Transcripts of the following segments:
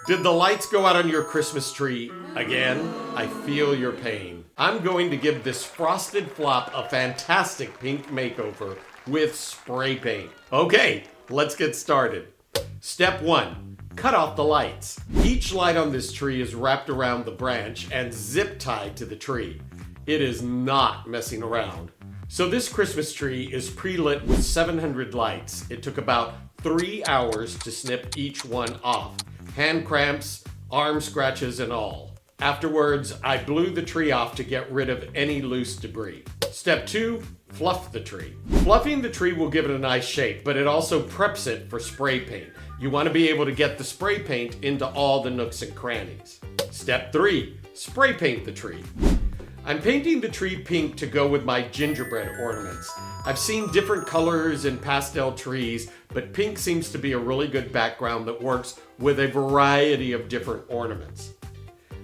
Did the lights go out on your Christmas tree again? I feel your pain. I'm going to give this frosted flop a fantastic pink makeover with spray paint. Okay, let's get started. Step 1. Cut off the lights. Each light on this tree is wrapped around the branch and zip tied to the tree. It is not messing around. So this Christmas tree is pre-lit with 700 lights. It took about 3 hours to snip each one off. Hand cramps, arm scratches, and all. Afterwards, I blew the tree off to get rid of any loose debris. Step 2, fluff the tree. Fluffing the tree will give it a nice shape, but it also preps it for spray paint. You want to be able to get the spray paint into all the nooks and crannies. Step 3, spray paint the tree. I'm painting the tree pink to go with my gingerbread ornaments. I've seen different colors in pastel trees, but pink seems to be a really good background that works with a variety of different ornaments.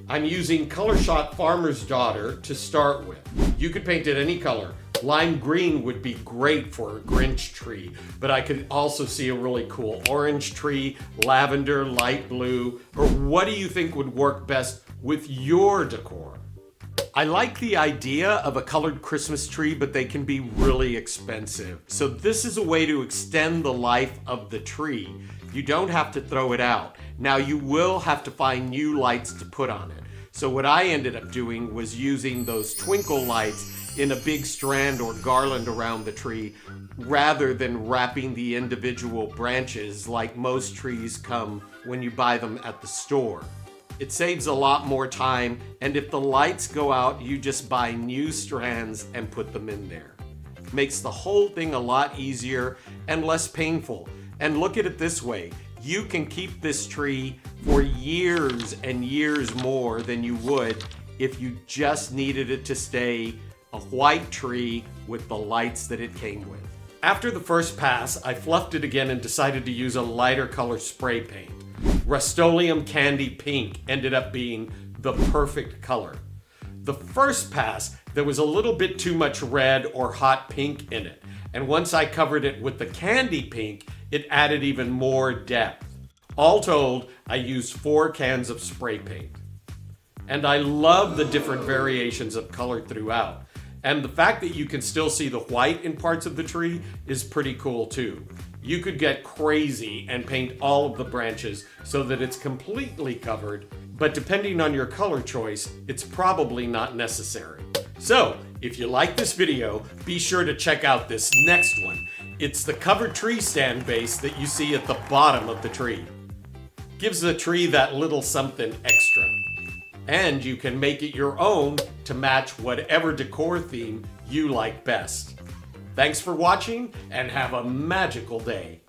I'm using Color Shot Farmer's Daughter to start with. You could paint it any color. Lime green would be great for a Grinch tree, but I could also see a really cool orange tree, lavender, light blue, or what do you think would work best with your decor? I like the idea of a colored Christmas tree, but they can be really expensive. So this is a way to extend the life of the tree. You don't have to throw it out. Now you will have to find new lights to put on it. So what I ended up doing was using those twinkle lights in a big strand or garland around the tree, rather than wrapping the individual branches like most trees come when you buy them at the store. It saves a lot more time, and if the lights go out, you just buy new strands and put them in there. Makes the whole thing a lot easier and less painful. And look at it this way, you can keep this tree for years and years more than you would if you just needed it to stay a white tree with the lights that it came with. After the first pass, I fluffed it again and decided to use a lighter color spray paint. Rust-Oleum Candy Pink ended up being the perfect color. The first pass, there was a little bit too much red or hot pink in it, and once I covered it with the candy pink, it added even more depth. All told, I used 4 cans of spray paint. And I love the different variations of color throughout. And the fact that you can still see the white in parts of the tree is pretty cool too. You could get crazy and paint all of the branches so that it's completely covered, but depending on your color choice, it's probably not necessary. So, if you like this video, be sure to check out this next one. It's the covered tree stand base that you see at the bottom of the tree. Gives the tree that little something extra. And you can make it your own to match whatever decor theme you like best. Thanks for watching and have a magical day.